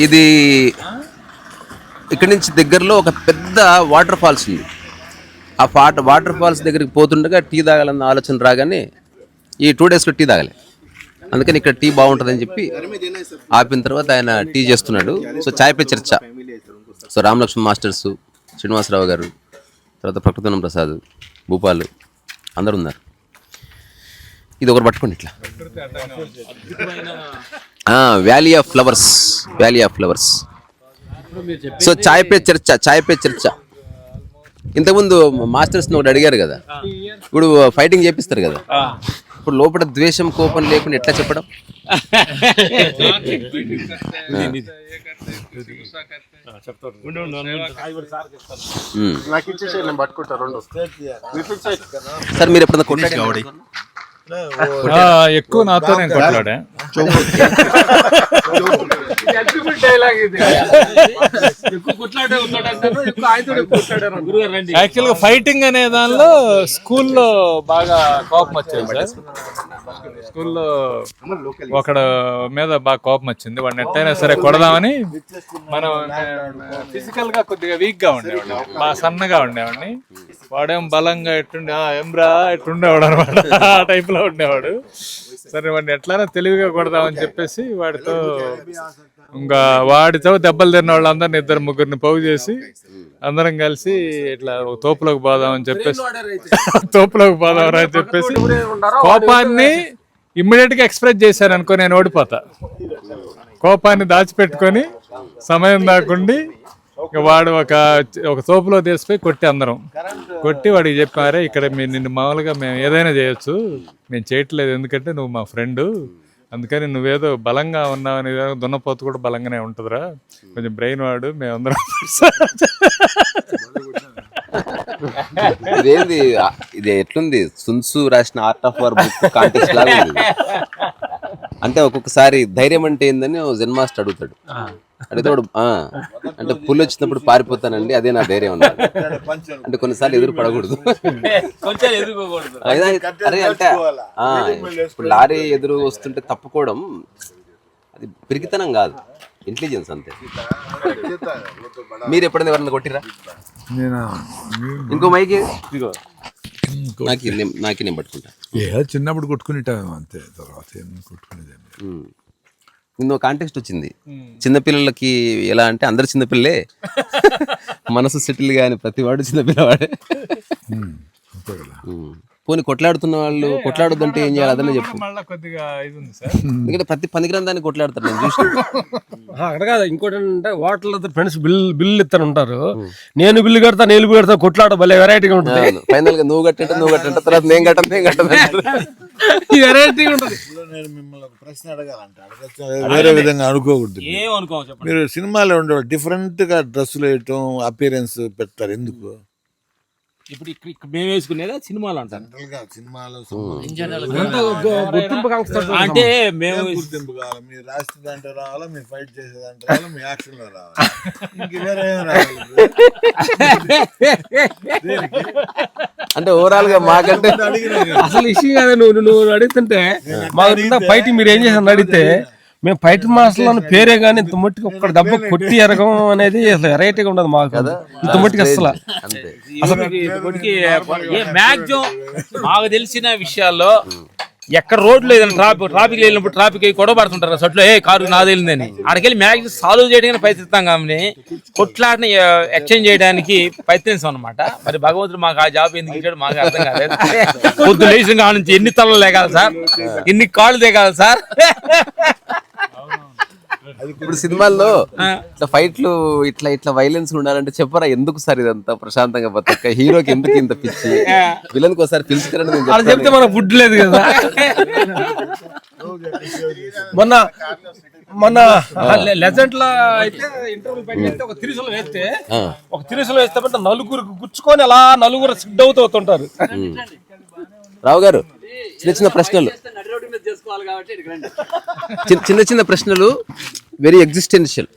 ఇది ఇక్కడి నుంచి దగ్గరలో ఒక పెద్ద వాటర్ ఫాల్స్ ఉంది. ఆ వాటర్ ఫాల్స్ దగ్గరికి పోతుండగా టీ తాగాలన్న ఆలోచన రాగానే ఈ 2 డేస్లో టీ తాగలే. అందుకని ఇక్కడ టీ బాగుంటుందని చెప్పి ఆపిన తర్వాత ఆయన టీ చేస్తున్నాడు. సో చాయ్ పే చర్చ. సో రామలక్ష్మణ్ మాస్టర్సు, శ్రీనివాసరావు గారు, తర్వాత ప్రకృతనం ప్రసాద్, భూపాలు అందరు ఉన్నారు. ఇది ఒకరు పట్టుకోండి ఇట్లా. Valley of flowers, valley of flowers. So chai pay చర్చ, చాయ్ పే చర్చ. ఇంతకుముందు మాస్టర్స్ని ఒకటి అడిగారు కదా, ఇప్పుడు ఫైటింగ్ చేపిస్తారు కదా, ఇప్పుడు లోపల ద్వేషం కోపం లేకుండా ఎట్లా చెప్పడం? సార్ మీరు ఎప్పుడన్నా కొట్లాడి? ఎక్కువ నాతో నేను కొట్లాడా. యాక్చువల్ గా ఫైటింగ్ అనే దానిలో స్కూల్లో బాగా కోపం వచ్చింది సార్. స్కూల్లో ఒకడు మీద బాగా కోపం వచ్చింది. వాడిని ఎట్టయినా సరే కొడదామని, మనం ఫిజికల్ గా కొద్దిగా వీక్ గా ఉండేవాడిని, బాగా సన్నగా ఉండేవాడిని. వాడేం బలంగా ఎట్టుండే ఎంబ్రా ఎట్టుండేవాడు అనమాట. ఆ టైప్ లో ఉండేవాడు. సరే వాడిని ఎట్లానో తెలివిగా కొడదామని చెప్పేసి వాడితో దెబ్బలు తిన్న వాళ్ళందరినీ 2-3 పోగు చేసి అందరం కలిసి ఇట్లా తోపులోకి పోదామని చెప్పేసి కోపాన్ని ఇమ్మీడియట్ గా ఎక్స్ప్రెస్ చేశాను అనుకో, నేను ఓడిపోతా. కోపాన్ని దాచిపెట్టుకొని సమయం దాకుండి వాడు ఒక తోపులో తీసిపోయి కొట్టి, అందరం కొట్టి వాడికి చెప్పారే, ఇక్కడ నిన్ను మామూలుగా మేము ఏదైనా చేయొచ్చు, మేము చేయట్లేదు, ఎందుకంటే నువ్వు మా ఫ్రెండు, అందుకని నువ్వేదో బలంగా ఉన్నావని. దున్నపోతు కూడా బలంగానే ఉంటుందిరా, కొంచెం బ్రెయిన్ వాడు, మేమందరం. ఇదేంది, ఇది ఎట్లుంది, సున్సు రాసిన art of war book context లాగా ఉంది. అంటే ఒక్కొక్కసారి ధైర్యం అంటే ఏందని జెన్ మాస్టర్ అడుగుతాడు. అడిగితే అంటే పుల్లు వచ్చినప్పుడు పారిపోతానండి, అదే నా ధైర్యం అన్నాడు. అంటే కొన్నిసార్లు ఎదురు పడకూడదు. అరే అంటే ఇప్పుడు లారీ ఎదురు వస్తుంటే తప్పుకోవడం అది పిరికితనం కాదు, ఇంటెలిజెన్స్ అంతే. మీరు ఎప్పుడైనా ఎవరన్నా కొట్టిరా? ఇంకో మైకి నాకు నేను పట్టుకుంటా. చిన్నప్పుడు కొట్టుకునేటాను అంతే, తర్వాత కొట్టుకునేది. నిన్న కాంటెక్స్ట్ వచ్చింది చిన్నపిల్లలకి. ఎలా అంటే అందరు చిన్నపిల్లలే, మనసు సెటిల్ గాని ప్రతి వాడు చిన్నపిల్లవాడే. పోనీ కొట్లాడుతున్న వాళ్ళు కొట్లాడొద్దంటే ఏం చేయాలి అదనే చెప్పు. ఎందుకంటే ప్రతి పనికిరందాన్ని కొట్లాడతారు, నేను చూసి. అక్కడ కాదు, ఇంకోటి ఏంటంటే హోటల్ ఫ్రెండ్స్ బిల్లు ఇస్తాను ఉంటారు. నేను బిల్లు కడతా, నేను బిల్లు కడతా, కొట్లాడ భలే వెరైటీగా ఉంటుంది. ఫైనల్ గా నువ్వు కట్టంటే తర్వాత నేను కట్టను వెరైటీగా ఉంటుంది. నేను మిమ్మల్ని ఒక ప్రశ్న అడగాలంటే వేరే విధంగా అనుకోకూడదు. మీరు సినిమాలో ఉండే డిఫరెంట్ గా డ్రెస్సులు వేయటం, అపియరెన్స్ పెట్టారు, ఎందుకు? ఇప్పుడు ఇక్కడ మేము వేసుకునేదా సినిమాలు అంటారు. అంటే మేము గుర్తింపు కావాలి, మీరు రాసేదంటే రావాలా, మీరు ఫైట్ చేసేదంటే రావాలా, మీ యాక్షన్ లో రావాలి, ఇంక వేరే అంటే ఓవరాల్ గా మాకంటే అసలు ఇష్యూ కదా. నువ్వు అడుగుతుంటే మా ఫైటింగ్ మీరు ఏం చేశారు అడిగితే, మేము ఫైట్ మాస్టర్ పేరే గానీ ఇంత మట్టికి ఒక్క దెబ్బ కొట్టి ఎరగం అనేది అసలు వెరైటీగా ఉండదు మాకు. ఇంత మట్టికి అసలు మ్యాక్సిమం మాకు తెలిసిన విషయాల్లో ఎక్కడ రోడ్లు ఏదైనా ట్రాఫిక్ వెళ్ళినప్పుడు ట్రాఫిక్ గొడవ పడుతుంటారు సట్లో, కారు నాది వెళ్ళిందని అక్కడికెళ్ళి మ్యాక్సిమం సాల్వ్ చేయడానికి ప్రయత్నిస్తాం. కానీ కొట్లాటని ఎక్స్చేంజ్ చేయడానికి ప్రయత్నిస్తాం అనమాట. మరి భగవంతుడు మాకు ఆ జాబ్ ఎందుకు ఇచ్చాడు మాకు అర్థం కాలేదు. పొద్దు లేచిన కాడ నుంచి ఎన్ని తలలు లేకాలి సార్, ఎన్ని కాళ్ళు దిగాలి సార్. ఇప్పుడు సినిమాల్లో ఇట్లా ఫైట్లు ఇట్లా వైలెన్స్ ఉండాలంటే చెప్పరా, ఎందుకు సార్ ఇదంతా ప్రశాంతంగా బతక, హీరోకి ఎందుకు ఇంత పిచ్చి, విలన్ కి ఒకసారి పిలుచుకురండి చెప్తే మనకు ఫుడ్ లేదు కదా. మొన్న లెజెండ్ లా అయితే ఇంటర్వ్యూ పెట్టి ఒక తిరుసులు వేస్తే నలుగురికి గుచ్చుకొని అలా నలుగురు సిడ్ అవుతుంటారు. రావు గారు, చిన్న ప్రశ్నలు, చిన్న ప్రశ్నలు, వెరీ ఎగ్జిస్టెన్షియల్.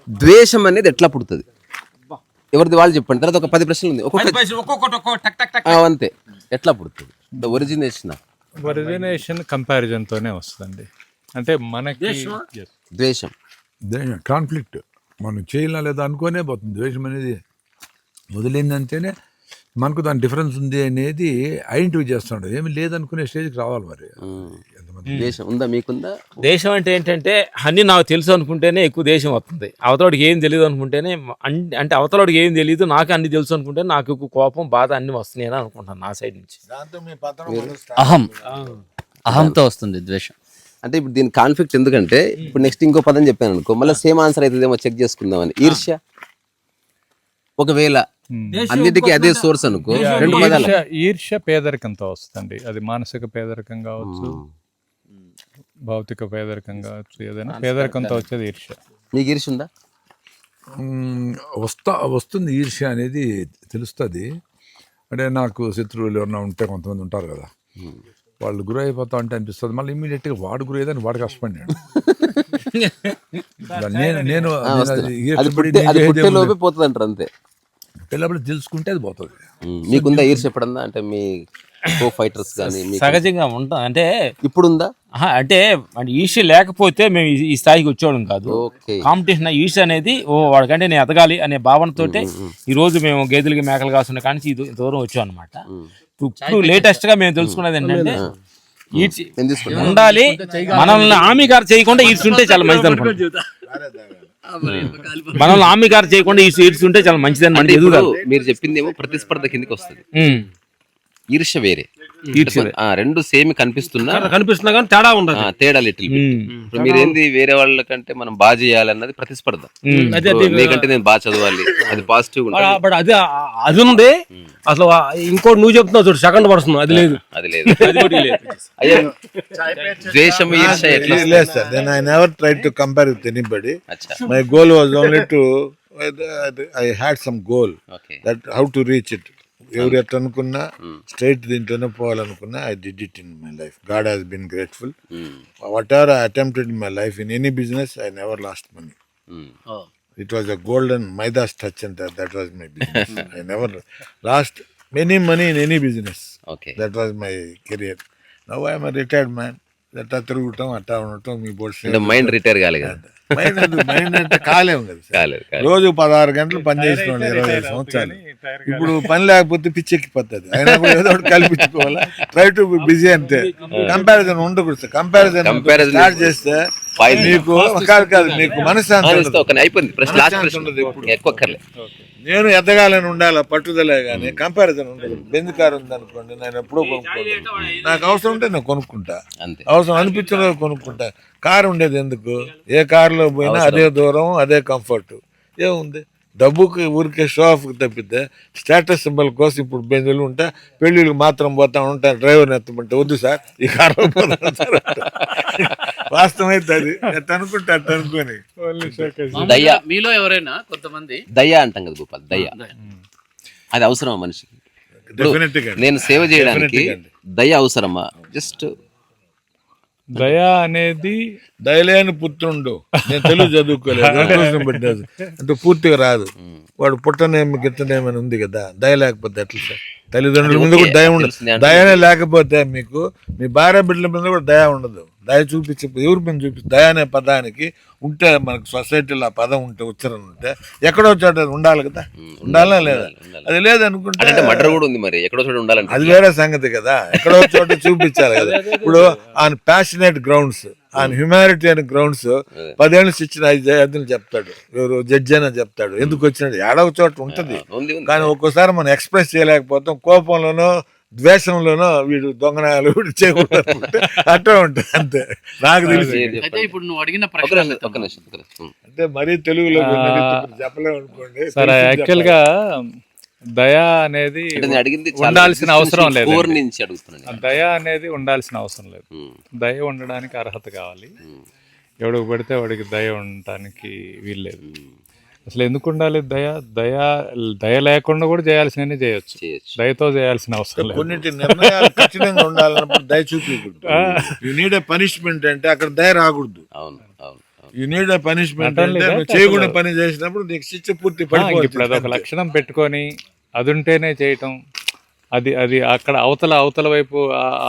ద్వేషం అనేది ఎట్లా పుడుతుంది, ఎవరిది వాళ్ళు చెప్పండి. తర్వాత ఒక 10 ప్రశ్నలు ఉంది, అంతే. ఎట్లా పుడుతుంది ఒరిజినేషన్ కంపారిజన్ తోనే వస్తుందండి. అంటే మనకి ద్వేషం కాన్ఫ్లిక్ట్ మనం చేయాలా లేదా అనుకోనే పోతుంది. ద్వేషం అనేది వదిలిందంటేనే మనకు దాని డిఫరెన్స్ ఉంది అనేది ఐడెంటిఫై చేస్తుంటాడు. ఏమి లేదనుకునే స్టేజ్కి రావాలి మరి. ఎంతమంది దేశం ఉందా మీకుందా? దేశం అంటే ఏంటంటే అన్నీ నాకు తెలుసు అనుకుంటేనే ఎక్కువ దేశం వస్తుంది. అవతలడికి ఏం తెలియదు అనుకుంటేనే అంటే అవతలడికి ఏం తెలియదు నాకు అన్ని తెలుసు అనుకుంటే నాకు ఎక్కువ కోపం బాధ అన్ని వస్తున్నాయి అని అనుకుంటాను నా సైడ్ నుంచి. దాంతో మీ పతనం అహంతో వస్తుంది ద్వేషం. అంటే ఇప్పుడు దీని కాన్ఫ్లిక్ట్ ఎందుకంటే ఇప్పుడు నెక్స్ట్ ఇంకో పదం చెప్పాను అనుకో, మళ్ళీ సేమ్ ఆన్సర్ అవుతుందేమో చెక్ చేసుకుందామని. ఈర్ష్య ఒకవేళ అన్నిటికీ అదే సోర్స్ అనుకో, రెండు పదాలు. ఈర్ష్య పేదరికంతో వస్తుంది. అది మానసిక పేదరికం కావచ్చు, భౌతిక పేదరికం కావచ్చు, ఏదైనా పేదరికంతో వచ్చేది ఈర్ష్య. మీకు ఈర్ష్య ఉందా? వస్తుంది ఈర్ష్య అనేది తెలుస్తుంది. అంటే నాకు శత్రువులు ఎవరన్నా ఉంటే కొంతమంది ఉంటారు కదా, వాళ్ళు గురి అయిపోతా అంటే అనిపిస్తుంది. మళ్ళీ ఇమ్మీడియట్గా వాడు గురి అయ్యేదని వాడు కష్టపడినాడు. నేను పోతుంది అంటారు అంతే. పిల్లప్పుడు తెలుసుకుంటే అది పోతుంది. మీకుందా ఈర్ష్య ఎప్పుడన్నా? అంటే మీ కో ఫైటర్స్ కానీ సహజంగా ఉంటాం అంటే ఇప్పుడుందా? అంటే ఈర్ష్య లేకపోతే మేము ఈ స్థాయికి వచ్చేవాళ్ళం కాదు. కాంపిటీషన్ ఈర్ష్య అనేది వాడికంటే నేను ఎదగాలి అనే భావనతోటే ఈ రోజు మేము గేదెలకి మేకలు కాసుకునే కానీ దూరం వచ్చాం అనమాట. ఇప్పుడు లేటెస్ట్ గా మేము తెలుసుకున్నది ఏంటంటే ఈడ్చి ఉండాలి, మనల్ని హామీగారు చేయకుండా ఈడ్చుంటే చాలా మంచిది అనుకుంటా. మనల్ని హామీగారు చేయకుండా ఈడ్చుంటే చాలా మంచిది అని మీరు చెప్పింది ఏమో ప్రతిస్పర్ధ కిందకి వస్తుంది. ఈర్ష్య వేరే, రెండు సేమ్ కనిపిస్తున్నా కానీ తేడా ఉండదు. తేడా లిటిల్ ఇప్పుడు మీరేంది వేరే వాళ్ళకంటే మనం బాగా చేయాలన్నది ప్రతిస్పర్ధ. నీకంటే నేను బాగా చదవాలి, అది పాజిటివ్. బట్ అది ఉంది. అసలు ఇంకోటి నువ్వు చెప్తున్నావు చూడు, సెకండ్ పర్సన్ అది లేదు. అది లేదు. అయ్యా ద్వేషం ఈర్ష్య ఎట్లా? లేదు sir, then I never tried to compare with anybody. My goal was only to I had some goal that how to reach it. ఎవరు ఎట్లా అనుకున్నా స్ట్రైట్ దీంట్లోనే పోవాలనుకున్నా I did it in my life. God has been grateful. Whatever I attempted in my life in any business I never lost money. It was a golden Midas touch and that was my business. I never lost any money in any business. That was my career. Now I am a retired man. అట్టా తిరుగుతాం, అట్టా ఉండటం. మీ board mind retire కాలే కదా? Mind అంటే కాలేము కదా. రోజు 16 గంటలు పని చేసిన 25 సంవత్సరాలు. ఇప్పుడు పని లేకపోతే పిచ్చెక్కిపోతుంది. అయినా కూడా ఏదో ఒకటి కల్పించుకోవాలా. ట్రై టు బి బిజీ అంతే. కంపారిజన్ ఉండకూడదు. కంపారిజన్ స్టార్ట్ చేస్తే మీకు కాదు మీకు మనశ్శాంతి అయిపోయింది. నేను ఎదగాలని ఉండాలి పట్టుదలే కానీ కంపారిజన్ ఉండదు. బెంజ్ కారు ఉందనుకోండి, నేను ఎప్పుడో కొనుక్కోను. నాకు అవసరం ఉంటే నేను కొనుక్కుంటా, అవసరం అనిపించిన కొనుక్కుంటా. కారు ఉండేది ఎందుకు? ఏ కారులో పోయినా అదే దూరం, అదే కంఫర్ట్. ఏముంది? డబ్బుకి ఊరికే షో ఆఫ్ తప్పితే స్టేటస్ సింబల్ కోసం ఇప్పుడు బెంజులు ఉంటా, పెళ్ళిళ్ళకి మాత్రం పోతా ఉంటాను. డ్రైవర్ని ఎత్తమంటే వద్దు సార్ ఈ కారులో పోతాను. వాస్తవం అయితే అది ఎట్ అనుకుంటే అట్ అనుకోని. దయ మీలో ఎవరైనా కొంతమంది దయ అంటాం కదా గోపాల్, దయ అది అవసరమా మనిషికి? డెఫినెట్గా నేను సేవ చేయడానికి దయ అవసరమా? జస్ట్ దయ అనేది దయలేని పుత్రుండు. నేను తెలుగు చదువుకోలేదు అంటే పూర్తిగా రాదు. వాడు పుట్టనేమి గిట్టనేమని ఉంది కదా. దయ లేకపోతే ఎట్లా సార్? తల్లిదండ్రుల మీద కూడా దయ ఉండదు. దయనే లేకపోతే మీకు మీ భార్య బిడ్డల మీద కూడా దయ ఉండదు. దయ చూపించే ఎవరి మీద చూపించి దయ అనే పదానికి ఉంటే మనకు సొసైటీలో ఆ పదం ఉంటే, ఉచ్చారణ ఉంటే ఎక్కడో చోట ఉండాలి కదా. ఉండాలా లేదా? అది లేదనుకుంటే మటర్ కూడా ఉంది మరి, ఎక్కడో చోట ఉండాలంటే అది వేరే సంగతి కదా. ఎక్కడో చోట చూపించాలి కదా. ఇప్పుడు on passionate grounds, on humanitarian grounds 10 ఏళ్ళు ఇచ్చిన అతను చెప్తాడు, ఎవరు జడ్జి అని చెప్తాడు. ఎందుకు వచ్చినట్టు ఏడవ చోట ఉంటుంది. కానీ ఒక్కోసారి మనం ఎక్స్ప్రెస్ చేయలేకపోతాం. కోపంలోనో ద్వేషంలోనో వీడు దొంగనాయాలు వీడు చేయకూడదు అట్లా ఉంటుంది అంతే. నాకు తెలిసి ఇప్పుడు నువ్వు అడిగిన అంటే మరీ తెలుగులో చెప్పలేము అనుకోండి. సరే, యాక్చువల్ గా దయ అనేది ఉండాల్సిన అవసరం లేదు. దయ అనేది ఉండాల్సిన అవసరం లేదు. దయ ఉండడానికి అర్హత కావాలి. ఎవడికి పడితే వాడికి దయ ఉండటానికి వీల్లేదు. అసలు ఎందుకు ఉండాలి దయ? దయ లేకుండా కూడా చేయాల్సినవి చేయొచ్చు. దయతో చేయాల్సిన అవసరం లేదు. కొన్నింటి నిర్ణయాలు కఠినంగా ఉండాలన్నప్పుడు దయ చూపించకూడదు. యు నీడ్ ఎ పనిష్మెంట్ అంటే అక్కడ దయ రాకూడదు. యు నీడ్ ఎ పనిష్మెంట్ అంటే చేయకుండా పని చేసినప్పుడు నీకు శిక్ష పూర్తి పడిపోతుంది. ఇప్పుడు అదొక లక్షణం పెట్టుకొని అది ఉంటేనే చేయటం, అది అక్కడ అవతల వైపు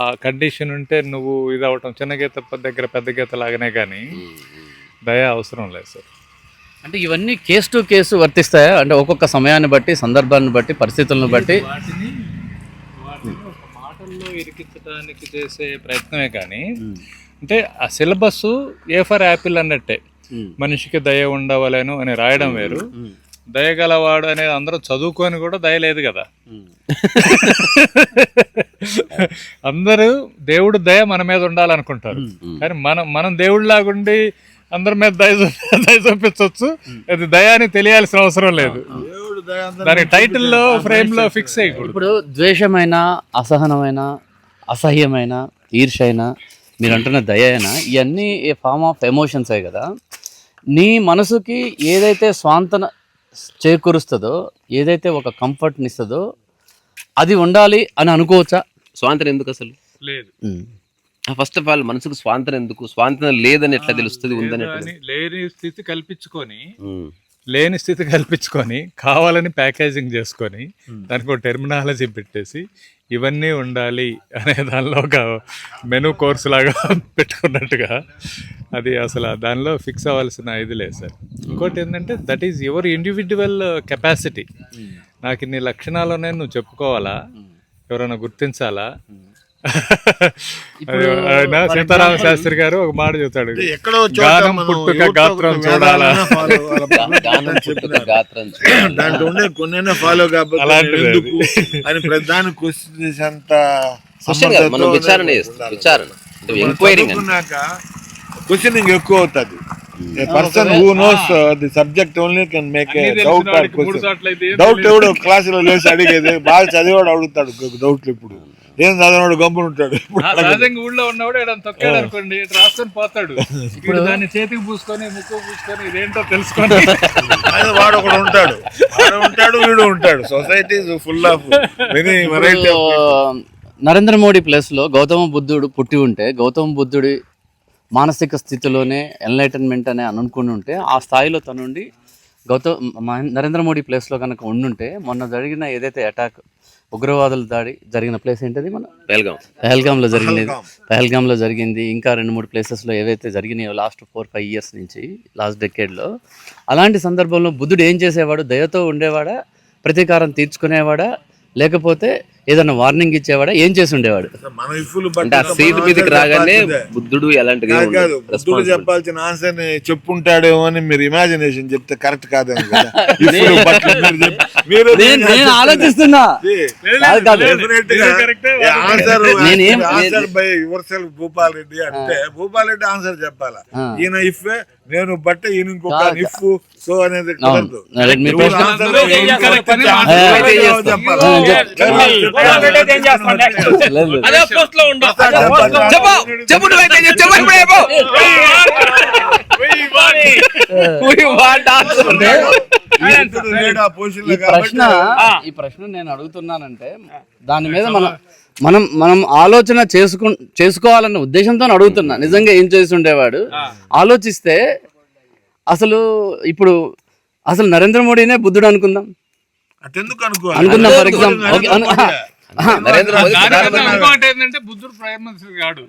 ఆ కండిషన్ ఉంటే నువ్వు ఇది అవటం చిన్న గీత దగ్గర పెద్ద గీత లాగానే. కానీ దయ అవసరం లేదు సార్. అంటే ఇవన్నీ కేసు టు కేసు వర్తిస్తాయా? అంటే ఒక్కొక్క సమయాన్ని బట్టి, సందర్భాన్ని బట్టి, పరిస్థితులను బట్టి వాటిని ఒక మాటల్లో ఇరికించడానికి చేసే ప్రయత్నమే కానీ అంటే ఆ సిలబస్ ఏ ఫర్ యాపిల్ అన్నట్టే. మనిషికి దయ ఉండవలేను అని రాయడం వేరు, దయగలవాడు అనేది అందరూ చదువుకొని కూడా దయ లేదు కదా. అందరూ దేవుడు దయ మన మీద ఉండాలనుకుంటారు, కానీ మనం దేవుడిలాగుండి అందరి మీద దయ చూపించవచ్చు. అది దయ అని తెలియాల్సిన అవసరం లేదు. దాని టైటిల్లో ఫ్రేమ్లో ఫిక్స్ అయ్యకూడదు. ఇప్పుడు ద్వేషమైన, అసహనమైన, అసహ్యమైన, ఈర్షైన, మీరు అంటున్న దయ అయినా, ఇవన్నీ ఏ ఫార్మ్ ఆఫ్ ఎమోషన్సే కదా. నీ మనసుకి ఏదైతే స్వాంతన చేకూరుస్తుందో, ఏదైతే ఒక కంఫర్ట్ని ఇస్తుందో అది ఉండాలి అని అనుకోవచ్చా? స్వాతంత్రం ఎందుకు అసలు లేదు. ఫస్ట్ ఆఫ్ ఆల్ మనసుకు స్వాతంత్రం ఎందుకు? స్వాతంత్రం లేదని ఎట్లా తెలుస్తుంది, ఉందని లేని స్థితి కల్పించుకొని కావాలని ప్యాకేజింగ్ చేసుకొని దానికి ఒక టెర్మినాలజీ పెట్టేసి ఇవన్నీ ఉండాలి అనే దానిలో ఒక మెనూ కోర్సు లాగా పెట్టుకున్నట్టుగా అది అసలు దానిలో ఫిక్స్ అవ్వాల్సిన ఇది లేదు సార్. ఇంకోటి ఏంటంటే that is your individual capacity. నాకు ఇన్ని లక్షణాలు ఉన్నాయని నువ్వు చెప్పుకోవాలా, ఎవరైనా గుర్తించాలా? సీతారామ శాస్త్రి గారు ఒక మాట చెప్తాడు, గానం పుట్టుక గాత్రం చూడాలా. దాంట్లో ఉండే కొన్ని ఫాలో కాబట్టి ప్రధాన క్వశ్చనింగ్ ఎక్కువ అవుతుంది. Person who knows the subject only can make a doubt. Doubt ఎవడు క్లాసులో లేచి అడిగేది, బాగా చదివాడు అడుగుతాడు డౌట్లు. ఇప్పుడు ఏం చదివాడు గమ్మున ఉంటాడు. ఊళ్ళో ఉన్నవాడు ఏదైనా తొక్కాడు అనుకోండి, రాసుకొని పోతాడు. ఇప్పుడు దాన్ని చేతికి పూసుకొని ముక్కు పూసుకొని ఇదేంటో తెలుసుకొని వాడు ఒకడు ఉంటాడు, వీడు ఉంటాడు. Society full of many variety. Narendra Modi ప్లేస్లో గౌతమ బుద్ధుడు పుట్టి ఉంటే, గౌతమ బుద్ధుడి మానసిక స్థితిలోనే ఎన్లైటన్మెంట్ అని అనుకుని ఉంటే, ఆ స్థాయిలో తనుండి నరేంద్ర మోడీ ప్లేస్లో కనుక ఉండుంటే, మొన్న జరిగిన ఏదైతే అటాక్, ఉగ్రవాదుల దాడి జరిగిన ప్లేస్ ఏంటది? మన పహల్గామ్లో జరిగింది. ఇంకా 2-3 ప్లేసెస్లో ఏవైతే జరిగినాయో లాస్ట్ 4-5 ఇయర్స్ నుంచి, లాస్ట్ డెకేడ్లో, అలాంటి సందర్భంలో బుద్ధుడు ఏం చేసేవాడు? దయతో ఉండేవాడా? ప్రతీకారం తీర్చుకునేవాడా? లేకపోతే ఏదైనా వార్నింగ్ ఇచ్చేవాడా? ఏం చేసి ఉండేవాడు? సీట్ మీదకి రాగానే బుద్ధుడు ఎలాంటి బుద్ధుడు చెప్పాల్సిన ఆన్సర్ చెప్పుంటాడేమో అని మీరు ఇమాజినేషన్ చెప్తే కరెక్ట్ కాదేమో. ఆలోచిస్తున్నా భూపాల్ రెడ్డి అంటే భూపాల్ రెడ్డి ఆన్సర్ చెప్పాలా. ఈయన ఇఫ్ నేను బట్టే ఈయన ఇంకొక ఇఫ్ సో అనేది కుదరదు. ఈ ప్రశ్న నేను అడుగుతున్నానంటే దాని మీద మనం ఆలోచన చేసుకోవాలన్న ఉద్దేశంతో అడుగుతున్నా. నిజంగా ఏం చేసి ఉండేవాడు ఆలోచిస్తే అసలు ఇప్పుడు అసలు నరేంద్ర మోడీనే బుద్ధుడు అనుకుందాం. అనుకుందాం ఫర్ ఎగ్జాంపుల్. నరేంద్ర మోదీ ఏంటంటే బుద్ధుడు ప్రైమ్ మినిస్టర్ కాడు.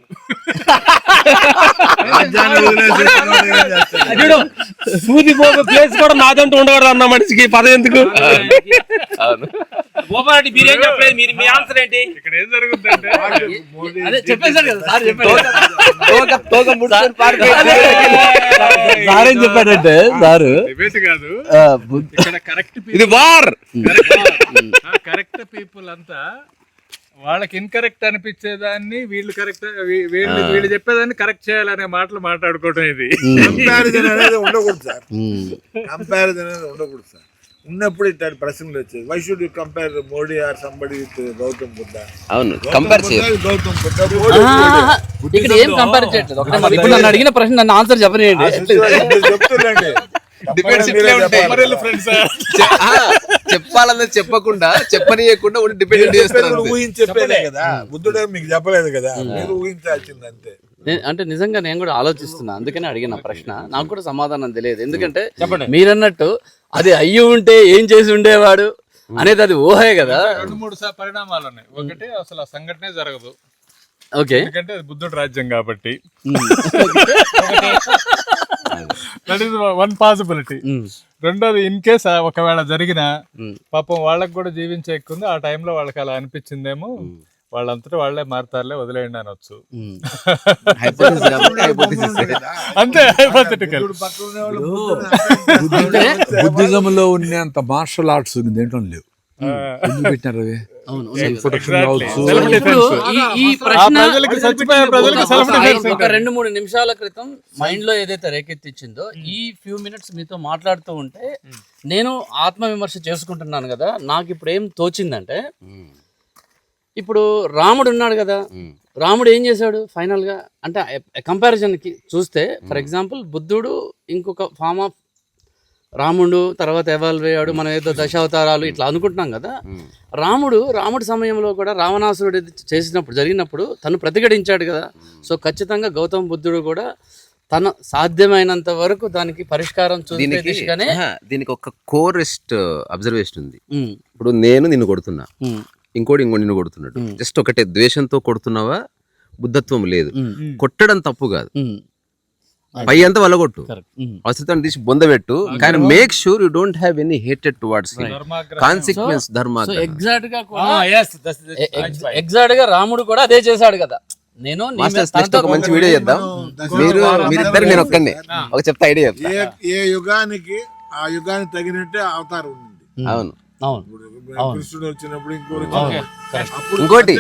సూది పోక ప్లేస్ కూడా నాదంటూ ఉండకూడదు అన్న మనిషికి పదవి ఎందుకు? గోపారెడ్డి మీరేం చెప్పలేదు, మీరు మీ ఆన్సర్ ఏంటి? ఇక్కడ ఏం జరుగుతుందంటే చెప్పేశారు కదా సార్, సార్ ఏం చెప్పాడంటే, సారు డిబేట్ కాదు ఇక్కడ కరెక్ట్ ఇది వార్. కరెక్ట్ పీపుల్ అంతా వాళ్ళకి ఇన్కరెక్ట్ అనిపించేదాన్ని వీళ్ళు కరెక్ట్, వీళ్ళు చెప్పేదాన్ని కరెక్ట్ చేయాలనే మాటలు మాట్లాడుకోవడం. ఇది కంపారిజన్ అనేది ఉండకూడదు సార్. కంపారిజన్ అనేది ఉండకూడదు సార్. ఉన్నప్పుడు ఇట్లాంటి ప్రశ్నలు వచ్చేది. Why should you compare Modi or somebody with Gautam Buddha? అవును, కంపేర్ చేయాలి. గౌతమ్ బుద్ధ ఇక్కడ ఏం కంపేర్ చేయట్లేదు. ఇప్పుడు నన్ను అడిగిన ప్రశ్న నన్ను ఆన్సర్ చెప్పనేయండి. చెప్తుందండి. చెప్పాలన్నది చెప్పకుండా, చెప్పనీయకుండా డిపెండ్ చేస్తారు. ఊహించి చెప్పేదే కదా, బుద్ధుడే మీకు చెప్పలేదు కదా, మీరు ఊహించాల్సింది అంతే. అంటే నిజంగా నేను కూడా ఆలోచిస్తున్నా, అందుకనే అడిగిన ప్రశ్న. నాకు కూడా సమాధానం తెలియదు. ఎందుకంటే మీరన్నట్టు అది అయ్యి ఉంటే ఏం చేసి ఉండేవాడు అనేది అది ఊహే కదా. 2-3 పరిణామాలు ఉన్నాయి. ఒకటి అసలు ఆ సంఘటనే జరగదు, ఓకే. ఎందుకంటే అది బుద్ధుడు రాజ్యం కాబట్టి. That is one possibility. రెండోది ఇన్ కేస్ ఒకవేళ జరిగిన పాపం వాళ్ళకి కూడా జీవించే ఎక్కువ ఉంది, ఆ టైంలో వాళ్ళకి అలా అనిపించిందేమో, వాళ్ళంతటా వాళ్ళే మారుతారులే వదిలేయండి అనొచ్చు. అంతే హైపోథెటికల్. బుద్ధిజం లో ఉన్నంత మార్షల్ ఆర్ట్స్ దేంట్లో లేవు. ఎందుకు పెట్టినారు అవి? ఇప్పుడు ఈ ప్రశ్న చచ్చిపోయే ప్రజలకు సెల్ఫ్ డిఫెన్స్. ఒక 2-3 నిమిషాల క్రితం మైండ్ లో ఏదైతే రేకెత్తించిందో, ఈ ఫ్యూ మినిట్స్ మీతో మాట్లాడుతూ ఉంటే నేను ఆత్మవిమర్శ చేసుకుంటున్నాను కదా. నాకు ఇప్పుడు ఏం తోచిందంటే, ఇప్పుడు రాముడు ఉన్నాడు కదా, రాముడు ఏం చేశాడు ఫైనల్ గా అంటే కంపారిజన్ కి చూస్తే, ఫర్ ఎగ్జాంపుల్ బుద్ధుడు ఇంకొక ఫార్మ్ ఆఫ్ రాముడు, తర్వాత ఎవాల్వ్ అయ్యాడు, మనం ఏదో దశావతారాలు ఇట్లా అనుకుంటున్నాం కదా. రాముడి సమయంలో కూడా రావణాసురుడు జరిగినప్పుడు తను ప్రతిఘటించాడు కదా. సో ఖచ్చితంగా గౌతమ బుద్ధుడు కూడా తన సాధ్యమైనంత వరకు దానికి పరిష్కారం చూసే దిశగానే. దీనికి ఒక కోరెస్ట్ అబ్జర్వేషన్ ఉంది. ఇప్పుడు నేను నిన్ను కొడుతున్నా, ఇంకోటి నిన్ను కొడుతున్నాడు, జస్ట్ ఒకటే ద్వేషంతో కొడుతున్నావా, బుద్ధత్వం లేదు. కొట్టడం తప్పు కాదు, పై అంతా వల్లగొట్టు, అవసరం తీసి బొందబెట్టు, కానీ make sure you don't have any hated towards consequence. Exact గా రాముడు కూడా అదే చేశాడు కదా. నేను ఒక మంచి వీడియో చేద్దాం, మీరిద్దరు నేను ఒక్కనే ఒక చెప్తా ఐడియా చెప్తా. ఏ యుగానికి ఆ యుగానికి తగినట్టే అవతారం ఉంది. అవును, కృష్ణుడు వచ్చినప్పుడు ఇంకోటి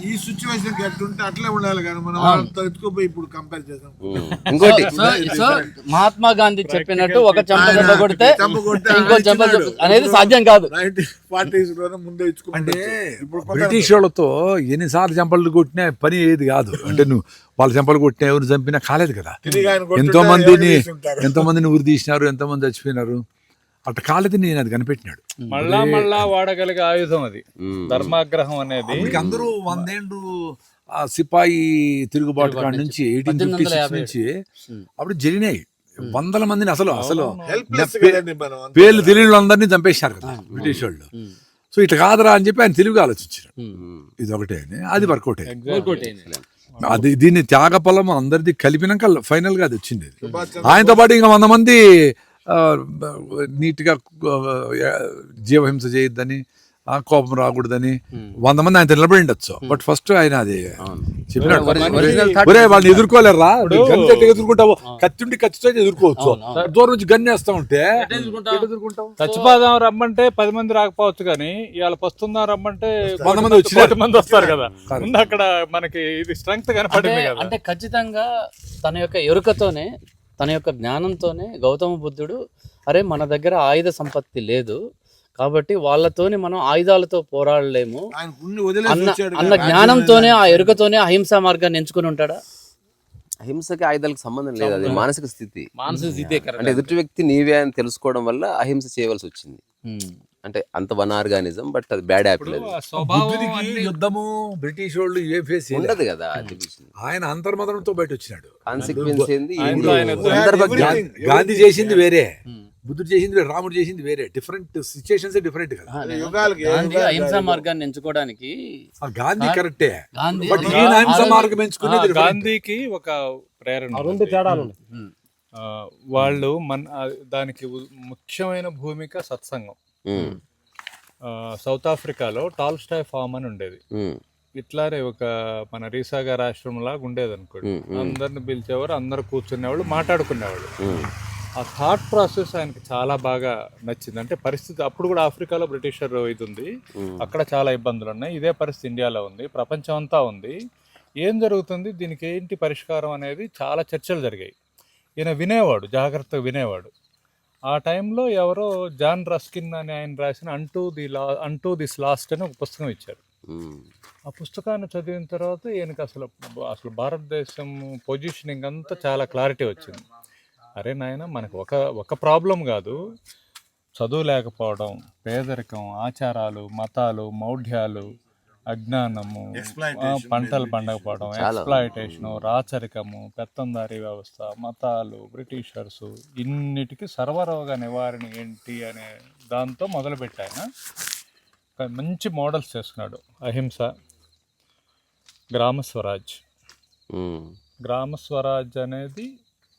ఈ సిచ్యువేషన్ ఎట్లుంటే అట్లే ఉండాలి కానీ మనం ఎత్తుకుపోయి ఇప్పుడు కంపేర్ చేద్దాం. ఇంకోటి మహాత్మా గాంధీ చెప్పినట్టు ఒక చెంప కొడితే ఇంకో చెంప అనేది సాధ్యం కాదు. 1940s లోనే ముందే అంటే బ్రిటిష్ వాళ్ళతో ఎన్నిసార్లు చెంపలు కొట్టినా పని ఏది కాదు. అంటే నువ్వు వాళ్ళ చెంపలు కొట్టినా ఎవరు చంపినా కాలేదు కదా. ఎంతో మందిని ఉరి తీసినారు, ఎంతో మంది చచ్చిపోయినారు. అట్లా కాలేదు, నేను అది కనిపెట్టినాడు. మళ్ళా వాడగలిగే ఆయుధం అది ధర్మాగ్రహం అనేది. అందరూ 100 ఏళ్ళు సిపాయి తిరుగుబాటు కాడ నుంచి 1856 నుంచి అప్పుడు జరిగినాయి. వందల మందిని అసలు పేర్లు తెలియని అందరినీ చంపేశారు కదా బ్రిటిష్ వాళ్ళు. సో ఇట్లా కాదరా అని చెప్పి ఆయన తెలుగు ఆలోచించారు. ఇది ఒకటే, అది వర్కౌట్ అయింది. అది దీన్ని త్యాగఫలం అందరిది కలిపినాక ఫైనల్ గా అది వచ్చింది. ఆయనతో పాటు ఇంకా 100 మంది నీట్గా జీవహింస చేయొద్దని, కోపం రాకూడదని 100 మంది ఆయన నిలబడి ఉండొచ్చు. బట్ ఫస్ట్ ఆయన అది చెప్పినాడు, వాళ్ళని ఎదుర్కోలేరా, ఎదుర్కొంటావు, కత్తితో ఎదుర్కోవచ్చు, దూరం నుంచి గన్నేస్తా ఉంటే చచ్చిపోదాం రమ్మంటే 10 మంది రాకపోవచ్చు, కానీ ఇవాళ వస్తుందాం రమ్మంటే 100 మంది వస్తారు కదా. ముందు అక్కడ మనకి ఇది స్ట్రెంగ్త్ కనపడింది కదా. అంటే ఖచ్చితంగా తన యొక్క ఎరుకతోనే, తన యొక్క జ్ఞానంతోనే గౌతమ బుద్ధుడు, అరే మన దగ్గర ఆయుధ సంపత్తి లేదు కాబట్టి వాళ్ళతోని మనం ఆయుధాలతో పోరాడలేము అన్న జ్ఞానంతోనే, ఆ ఎరుకతోనే అహింసా మార్గాన్ని ఎంచుకుని ఉంటాడా? అహింసకి ఆయుధాలకు సంబంధం లేదు, అది మానసిక స్థితి. అంటే ఎదుటి వ్యక్తి నీవే అని తెలుసుకోవడం వల్ల అహింస చేయవలసి వచ్చింది. అంటే అంత వన్ ఆర్గానిజం, బట్ అది బ్యాడ్ యాపిల్. యుద్ధము బ్రిటిష్ వాళ్ళు ఏ ఫేస్ ఉండదు కదా, ఆయన అంతర్మతంతో బయట వచ్చినాడు. కాన్సిక్వెన్స్ ఏంది, గాంధీ చేసింది వేరే, బుద్ధుడు చేసింది వేరే, రాముడు చేసింది వేరే, డిఫరెంట్ సిచ్యుయేషన్స్ డిఫరెంట్ కదా. అహింసా మార్గాన్ని ఎంచుకోవడానికి గాంధీ కరెక్టే, అహింసా మార్గం ఎంచుకునేది గాంధీకి ఒక ప్రేరణ. వాళ్ళు దానికి ముఖ్యమైన భూమిక సత్సంగం. సౌత్ ఆఫ్రికాలో టాల్స్టాయ్ ఫామ్ అని ఉండేది. ఇట్లానే ఒక మన రీసాగా రాష్ట్రం లాగా ఉండేది అనుకోండి. అందరిని పిలిచేవారు, అందరు కూర్చునేవాళ్ళు, మాట్లాడుకునేవాళ్ళు. ఆ థాట్ ప్రాసెస్ ఆయనకి చాలా బాగా నచ్చింది. అంటే పరిస్థితి అప్పుడు కూడా ఆఫ్రికాలో బ్రిటిషర్ ఇది ఉంది, అక్కడ చాలా ఇబ్బందులు ఉన్నాయి. ఇదే పరిస్థితి ఇండియాలో ఉంది, ప్రపంచం అంతా ఉంది. ఏం జరుగుతుంది, దీనికి ఏంటి పరిష్కారం అనేది చాలా చర్చలు జరిగాయి. ఈయన వినేవాడు, జాగ్రత్తగా వినేవాడు. ఆ టైంలో ఎవరో జాన్ రస్కిన్ అని ఆయన రాసిన అంటూ దిస్ లాస్ట్ అని ఒక పుస్తకం ఇచ్చారు. ఆ పుస్తకాన్ని చదివిన తర్వాత ఈయనకి అసలు భారతదేశం పొజిషనింగ్ అంతా చాలా క్లారిటీ వచ్చింది. అరే నాయన, మనకు ఒక ప్రాబ్లం కాదు, చదువు లేకపోవడం, పేదరికం, ఆచారాలు, మతాలు, మౌఢ్యాలు, అజ్ఞానము, పంటలు పండకపోవడం, ఎక్స్ప్లాయిటేషను, రాచరికము, పెత్తందారీ వ్యవస్థ, మతాలు, బ్రిటిషర్సు, ఇన్నిటికీ సర్వరోగ నివారణ ఏంటి అనే దాంతో మొదలుపెట్టి ఆయన మంచి మోడల్స్ చేసుకున్నాడు. అహింస, గ్రామ స్వరాజ్. ఉమ్. గ్రామ స్వరాజ్ అనేది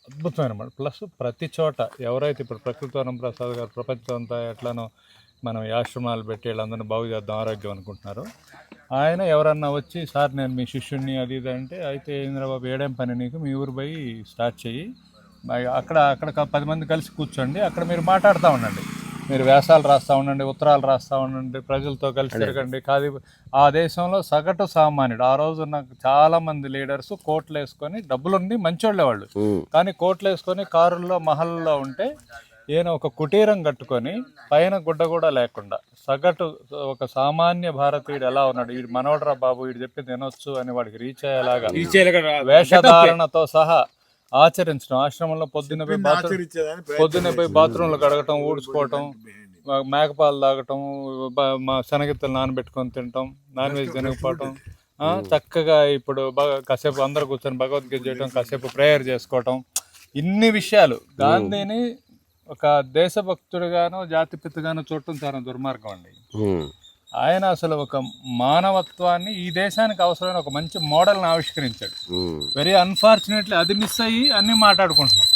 అద్భుతమైన ప్లస్ ప్రతి చోట ఎవరైతే ఇప్పుడు ప్రకృతివనం ప్రసాద్ గారు ప్రపంచం అంతా ఎట్లానో మనం ఈ ఆశ్రమాలు పెట్టి వీళ్ళందరినీ బాగు చేద్దాం ఆరోగ్యం అనుకుంటున్నారు, ఆయన ఎవరన్నా వచ్చి సార్ నేను మీ శిష్యుడిని అది ఇది అంటే, అయితే ఇంద్రబాబు ఏడేం పని నీకు, మీ ఊరు పోయి స్టార్ట్ చెయ్యి, అక్కడ 10 మంది కలిసి కూర్చోండి, అక్కడ మీరు మాట్లాడుతూ ఉండండి, మీరు వ్యాసాలు రాస్తూ ఉండండి, ఉత్తరాలు రాస్తూ ఉండండి, ప్రజలతో కలిసి తిరగండి. కాదు ఆ దేశంలో సగటు సామాన్యుడు, ఆ రోజు నాకు చాలా మంది లీడర్స్ కోట్లు వేసుకొని డబ్బులుండి మంచోళ్ళే వాళ్ళు, కానీ కోట్లు వేసుకొని కారుల్లో మహల్లో ఉంటే ఈయన ఒక కుటీరం కట్టుకొని పైన గుడ్డ కూడా లేకుండా సగటు ఒక సామాన్య భారతీయుడు ఎలా ఉన్నాడు, వీడు మనోడరా బాబు వీడు చెప్పింది వినొచ్చు అని వాడికి రీచ్ అయ్యేలాగా వేషధారణతో సహా ఆచరించడం. ఆశ్రమంలో పొద్దున్న పోయి బాత్రూంలో కడగటం, ఊడ్చుకోవటం, మేకపాలు తాగటం, శనగిత్తలు నానబెట్టుకొని తినటం, నాన్ వెజ్ తినకపోవటం, చక్కగా ఇప్పుడు కాసేపు అందరు కూర్చొని భగవద్గీత చేయటం, కాసేపు ప్రేయర్ చేసుకోవటం, ఇన్ని విషయాలు గాంధీని ఒక దేశభక్తుడిగాను జాతిపితగాను చూడటం చాలా దుర్మార్గం అండి. ఆయన అసలు ఒక మానవత్వాన్ని ఈ దేశానికి అవసరమైన ఒక మంచి మోడల్ని ఆవిష్కరించాడు. వెరీ అన్ఫార్చునేట్లీ అది మిస్ అయ్యి అన్ని మాట్లాడుకుంటున్నాం.